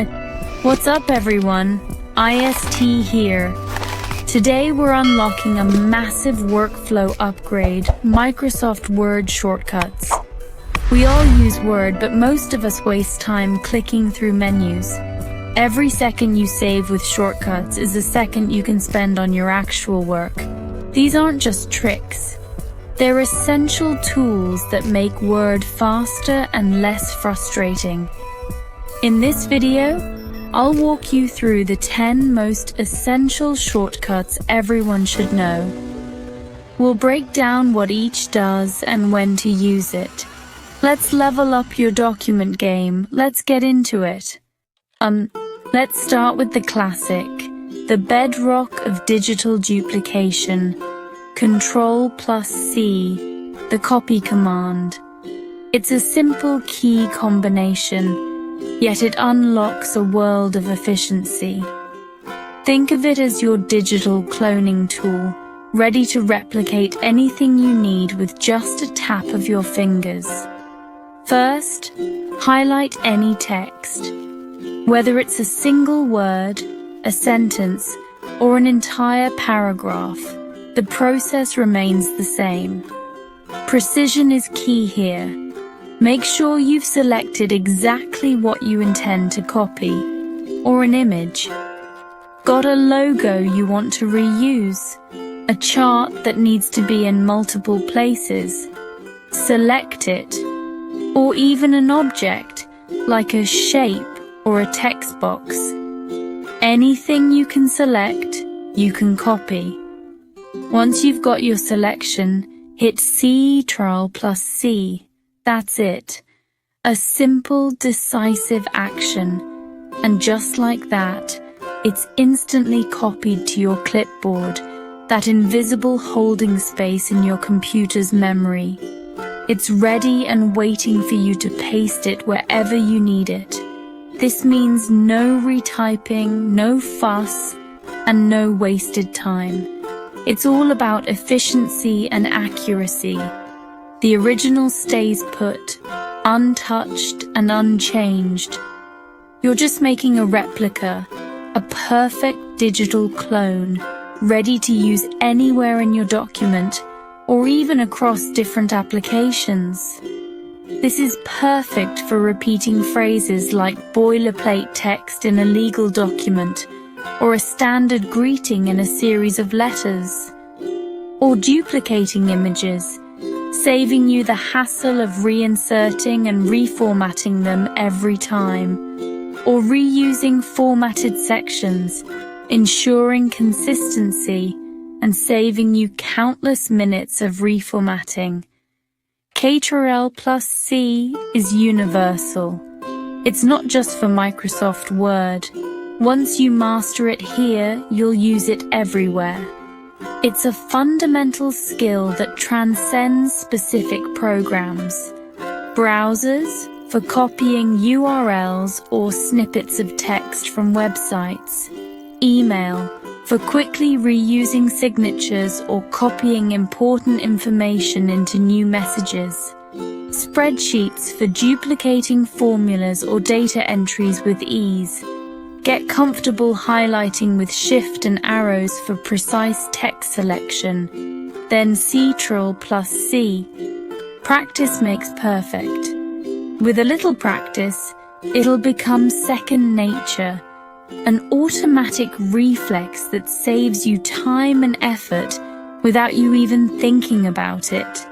What's up everyone? IST here. Today we're unlocking a massive workflow upgrade, Microsoft Word shortcuts. We all use Word, but most of us waste time clicking through menus. Every second you save with shortcuts is a second you can spend on your actual work. These aren't just tricks. They're essential tools that make Word faster and less frustrating. In this video, I'll walk you through the 10 most essential shortcuts everyone should know. We'll break down what each does and when to use it. Let's level up your document game. Let's get into it. Let's start with the classic, the bedrock of digital duplication, Ctrl+C, the copy command. It's a simple key combination, yet it unlocks a world of efficiency. Think of it as your digital cloning tool, ready to replicate anything you need with just a tap of your fingers. First, highlight any text. Whether it's a single word, a sentence, or an entire paragraph, the process remains the same. Precision is key here. Make sure you've selected exactly what you intend to copy, or an image. Got a logo you want to reuse? A chart that needs to be in multiple places? Select it. Or even an object, like a shape or a text box. Anything you can select, you can copy. Once you've got your selection, hit Ctrl+C. That's it. A simple, decisive action. And just like that, it's instantly copied to your clipboard, that invisible holding space in your computer's memory. It's ready and waiting for you to paste it wherever you need it. This means no retyping, no fuss, and no wasted time. It's all about efficiency and accuracy. The original stays put, untouched and unchanged. You're just making a replica, a perfect digital clone, ready to use anywhere in your document or even across different applications. This is perfect for repeating phrases like boilerplate text in a legal document or a standard greeting in a series of letters, or duplicating images, saving you the hassle of reinserting and reformatting them every time, or reusing formatted sections, ensuring consistency and saving you countless minutes of reformatting. Ctrl+C is universal. It's not just for Microsoft Word. Once you master it here, you'll use it everywhere. It's a fundamental skill that transcends specific programs. Browsers, for copying URLs or snippets of text from websites. Email, for quickly reusing signatures or copying important information into new messages. Spreadsheets, for duplicating formulas or data entries with ease. Get comfortable highlighting with shift and arrows for precise text selection. Then Ctrl+C. Practice makes perfect. With a little practice, it'll become second nature, an automatic reflex that saves you time and effort without you even thinking about it.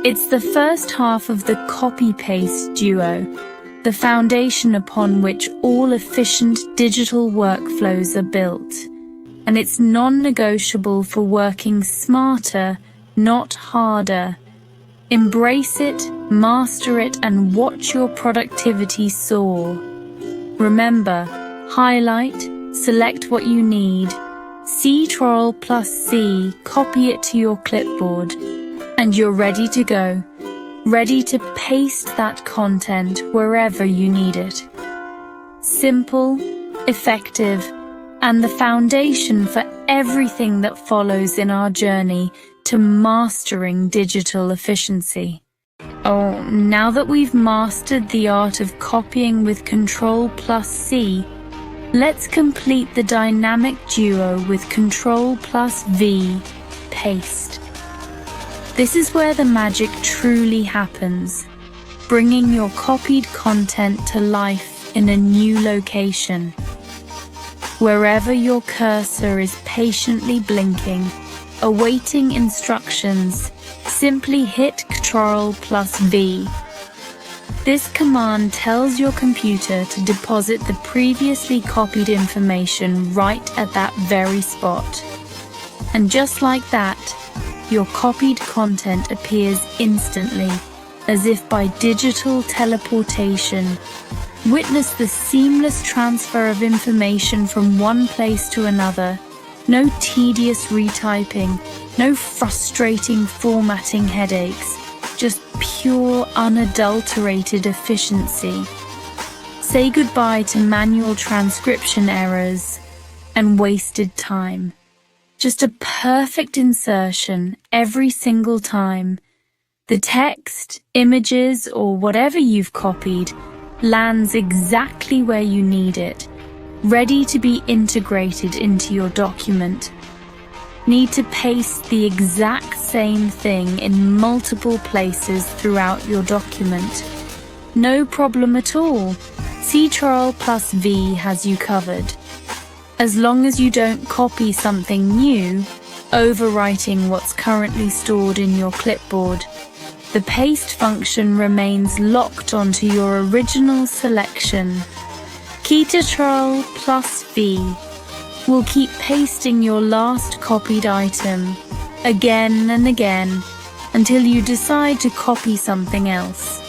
It's the first half of the copy-paste duo, the foundation upon which all efficient digital workflows are built, and it's non-negotiable for working smarter, not harder. Embrace it, master it, and watch your productivity soar. Remember, highlight, select what you need, Ctrl+C, copy it to your clipboard, and you're ready to go. Ready to paste that content wherever you need it. Simple, effective, and the foundation for everything that follows in our journey to mastering digital efficiency. Oh, now that we've mastered the art of copying with Ctrl+C, let's complete the dynamic duo with Ctrl+V, paste. This is where the magic truly happens, bringing your copied content to life in a new location. Wherever your cursor is patiently blinking, awaiting instructions, simply hit Ctrl+V. This command tells your computer to deposit the previously copied information right at that very spot. And just like that, your copied content appears instantly, as if by digital teleportation. Witness the seamless transfer of information from one place to another. No tedious retyping, no frustrating formatting headaches, just pure, unadulterated efficiency. Say goodbye to manual transcription errors and wasted time. Just a perfect insertion every single time. The text, images, or whatever you've copied lands exactly where you need it, ready to be integrated into your document. Need to paste the exact same thing in multiple places throughout your document? No problem at all. Ctrl+V has you covered. As long as you don't copy something new, overwriting what's currently stored in your clipboard, the paste function remains locked onto your original selection. Ctrl+V will keep pasting your last copied item again and again until you decide to copy something else.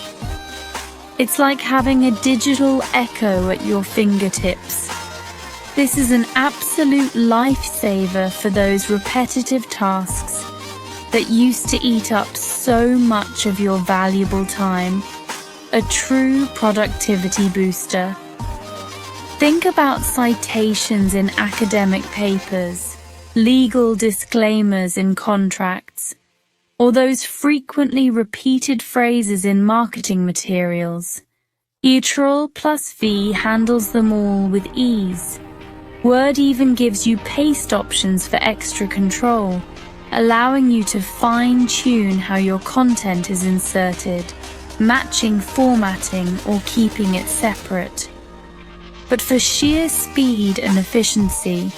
It's like having a digital echo at your fingertips. This is an absolute lifesaver for those repetitive tasks that used to eat up so much of your valuable time. A true productivity booster. Think about citations in academic papers, legal disclaimers in contracts, or those frequently repeated phrases in marketing materials. Ctrl+V handles them all with ease. Word even gives you paste options for extra control, allowing you to fine-tune how your content is inserted, matching formatting or keeping it separate. But for sheer speed and efficiency,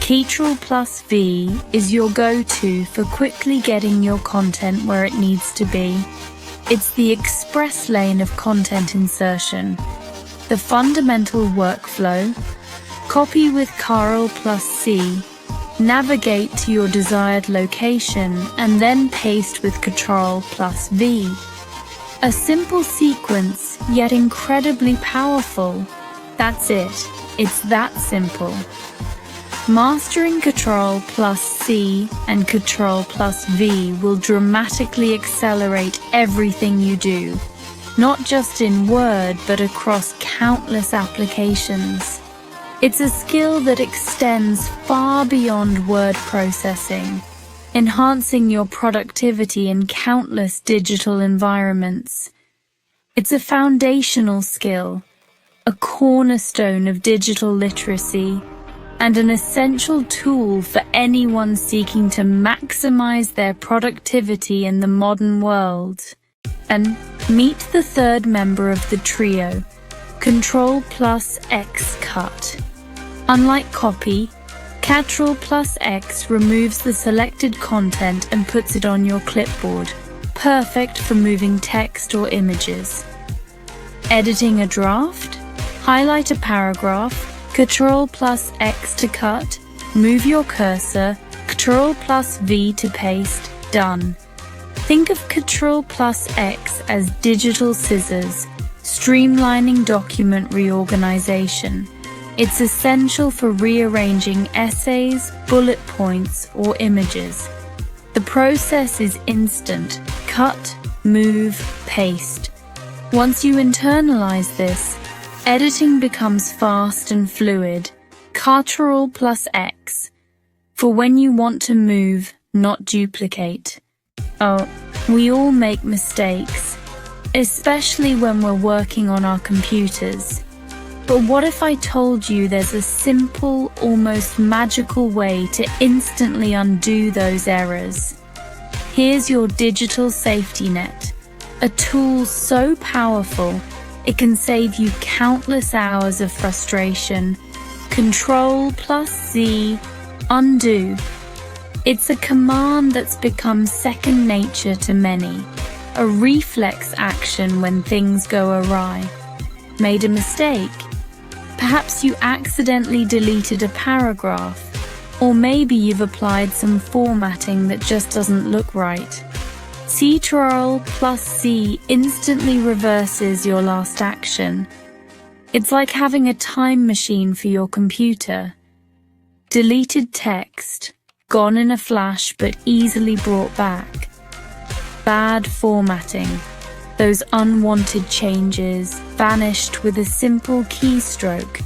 Ctrl+V is your go-to for quickly getting your content where it needs to be. It's the express lane of content insertion, the fundamental workflow. Copy with Ctrl+C, navigate to your desired location, and then paste with Ctrl+V. A simple sequence, yet incredibly powerful. That's it. It's that simple. Mastering Ctrl+C and Ctrl+V will dramatically accelerate everything you do, not just in Word, but across countless applications. It's a skill that extends far beyond word processing, enhancing your productivity in countless digital environments. It's a foundational skill, a cornerstone of digital literacy, and an essential tool for anyone seeking to maximize their productivity in the modern world. And meet the third member of the trio, Ctrl+X Cut. Unlike copy, Ctrl+X removes the selected content and puts it on your clipboard, perfect for moving text or images. Editing a draft? Highlight a paragraph, Ctrl+X to cut, move your cursor, Ctrl+V to paste, done. Think of Ctrl+X as digital scissors, streamlining document reorganization. It's essential for rearranging essays, bullet points, or images. The process is instant. Cut, move, paste. Once you internalize this, editing becomes fast and fluid. Ctrl+X for when you want to move, not duplicate. Oh, we all make mistakes. especially when we're working on our computers. But what if I told you there's a simple, almost magical way to instantly undo those errors? Here's your digital safety net, a tool so powerful it can save you countless hours of frustration. Ctrl+Z, undo. It's a command that's become second nature to many, a reflex action when things go awry. Made a mistake? Perhaps you accidentally deleted a paragraph, or maybe you've applied some formatting that just doesn't look right. Ctrl+C instantly reverses your last action. It's like having a time machine for your computer. Deleted text, gone in a flash but easily brought back. Bad formatting, those unwanted changes vanished with a simple keystroke.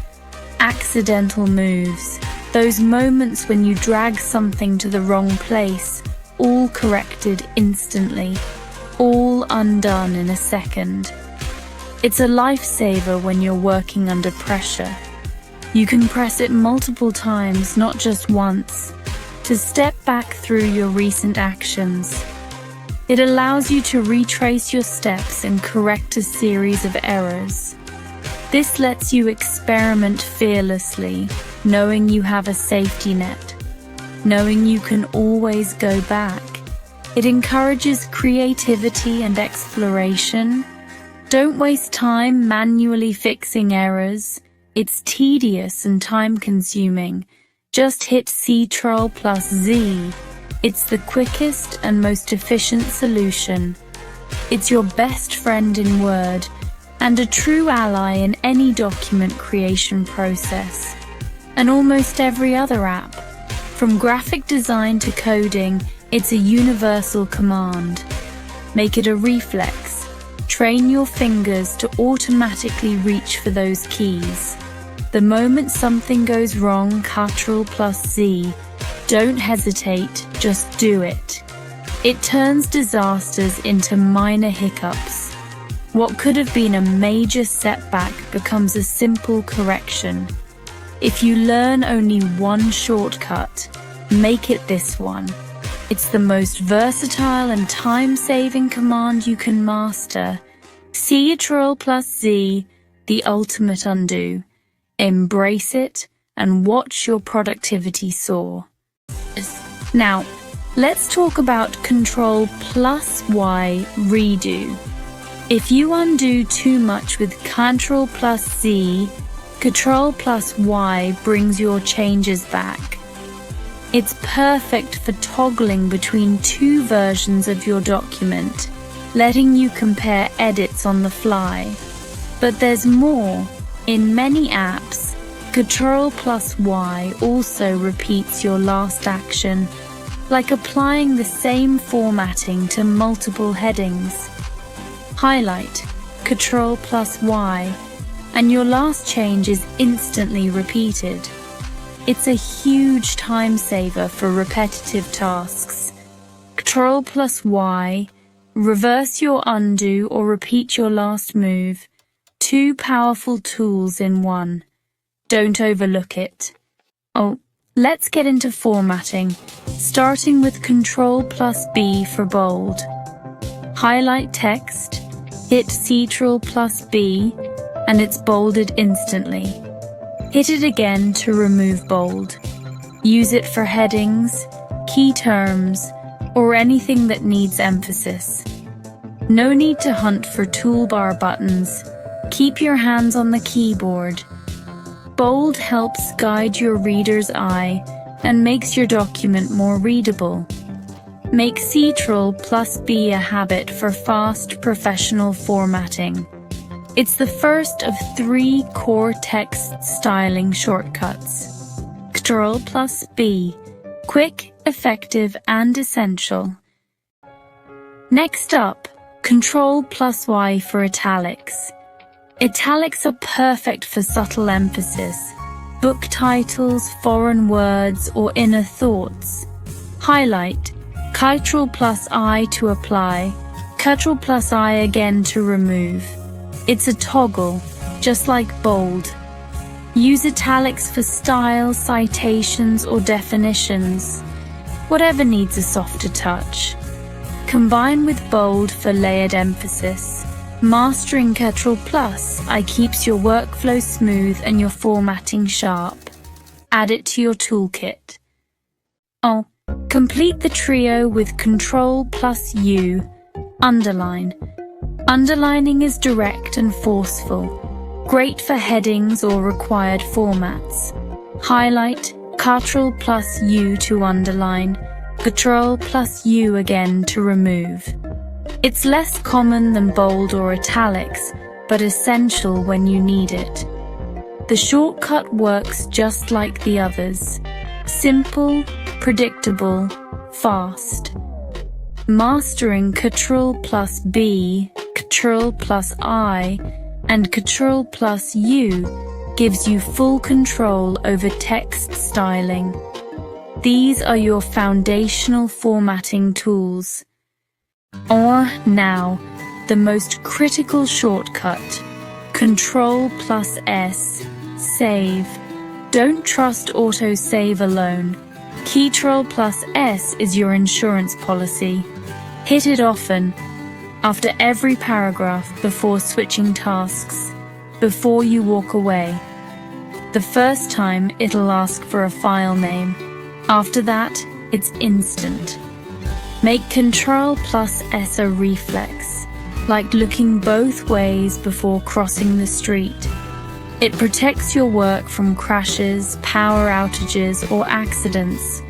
Accidental moves, those moments when you drag something to the wrong place, all corrected instantly, all undone in a second. It's a lifesaver when you're working under pressure. You can press it multiple times, not just once, to step back through your recent actions. It allows you to retrace your steps and correct a series of errors. This lets you experiment fearlessly, knowing you have a safety net, knowing you can always go back. It encourages creativity and exploration. Don't waste time manually fixing errors. It's tedious and time-consuming. Just hit Ctrl+Z. It's the quickest and most efficient solution. It's your best friend in Word and a true ally in any document creation process. And almost every other app, from graphic design to coding, it's a universal command. Make it a reflex. Train your fingers to automatically reach for those keys. The moment something goes wrong, Ctrl+Z. Don't hesitate, just do it. It turns disasters into minor hiccups. What could have been a major setback becomes a simple correction. If you learn only one shortcut, make it this one. It's the most versatile and time-saving command you can master. Ctrl+Z, the ultimate undo. Embrace it and watch your productivity soar. Now, let's talk about Ctrl+Y redo. If you undo too much with Ctrl+Z, Ctrl+Y brings your changes back. It's perfect for toggling between two versions of your document, letting you compare edits on the fly. But there's more. In many apps, Ctrl+Y also repeats your last action, like applying the same formatting to multiple headings. Highlight, Ctrl+Y, and your last change is instantly repeated. It's a huge time saver for repetitive tasks. Ctrl+Y, reverse your undo or repeat your last move. Two powerful tools in one. Don't overlook it. Oh, let's get into formatting, starting with Ctrl+B for bold. Highlight text, hit Ctrl+B, and it's bolded instantly. Hit it again to remove bold. Use it for headings, key terms, or anything that needs emphasis. No need to hunt for toolbar buttons. Keep your hands on the keyboard. Bold helps guide your reader's eye and makes your document more readable. Make Ctrl+B a habit for fast professional formatting. It's the first of 3 core text styling shortcuts. Ctrl+B, quick, effective, and essential. Next up, Ctrl+Y for italics. Italics are perfect for subtle emphasis, book titles, foreign words, or inner thoughts. Highlight, Ctrl+I to apply, Ctrl+I again to remove. It's a toggle, just like bold. Use italics for style, citations, or definitions. Whatever needs a softer touch. Combine with bold for layered emphasis. Mastering Ctrl+I keeps your workflow smooth and your formatting sharp. Add it to your toolkit. Complete the trio with Ctrl+U. Underline. Underlining is direct and forceful. Great for headings or required formats. Highlight, Ctrl+U to underline, Ctrl+U again to remove. It's less common than bold or italics, but essential when you need it. The shortcut works just like the others. Simple, predictable, fast. Mastering Ctrl+B, Ctrl+I, and Ctrl+U gives you full control over text styling. These are your foundational formatting tools. Now, the most critical shortcut, Ctrl+S, save. Don't trust autosave alone. Ctrl+S is your insurance policy. Hit it often, after every paragraph before switching tasks, before you walk away. The first time it'll ask for a file name. After that, it's instant. Make Ctrl+S a reflex, like looking both ways before crossing the street. It protects your work from crashes, power outages, or accidents.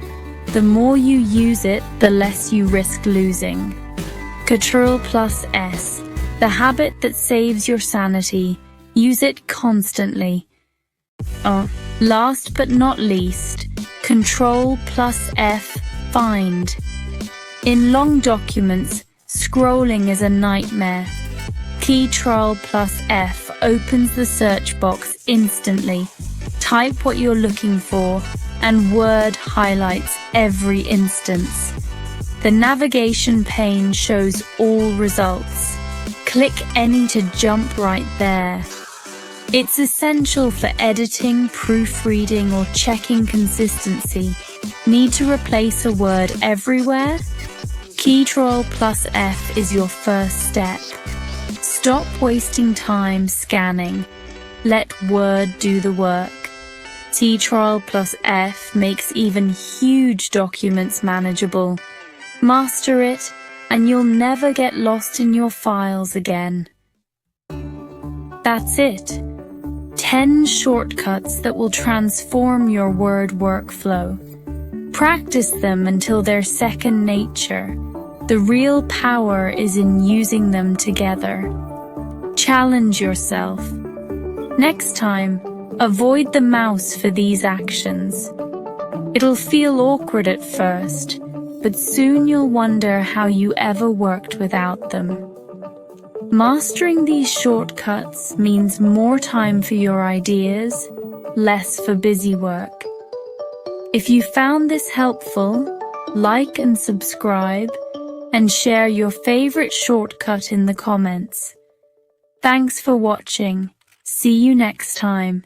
The more you use it, the less you risk losing. Ctrl+S, the habit that saves your sanity. Use it constantly. Last but not least, Ctrl+F, find. In long documents, scrolling is a nightmare. Ctrl+F opens the search box instantly. Type what you're looking for, and Word highlights every instance. The navigation pane shows all results. Click any to jump right there. It's essential for editing, proofreading, or checking consistency. Need to replace a word everywhere? Ctrl+F is your first step. Stop wasting time scanning. Let Word do the work. Ctrl+F makes even huge documents manageable. Master it, and you'll never get lost in your files again. That's it. 10 shortcuts that will transform your Word workflow. Practice them until they're second nature. The real power is in using them together. Challenge yourself. Next time, avoid the mouse for these actions. It'll feel awkward at first, but soon you'll wonder how you ever worked without them. Mastering these shortcuts means more time for your ideas, less for busy work. If you found this helpful, like and subscribe, and share your favorite shortcut in the comments. Thanks for watching. See you next time.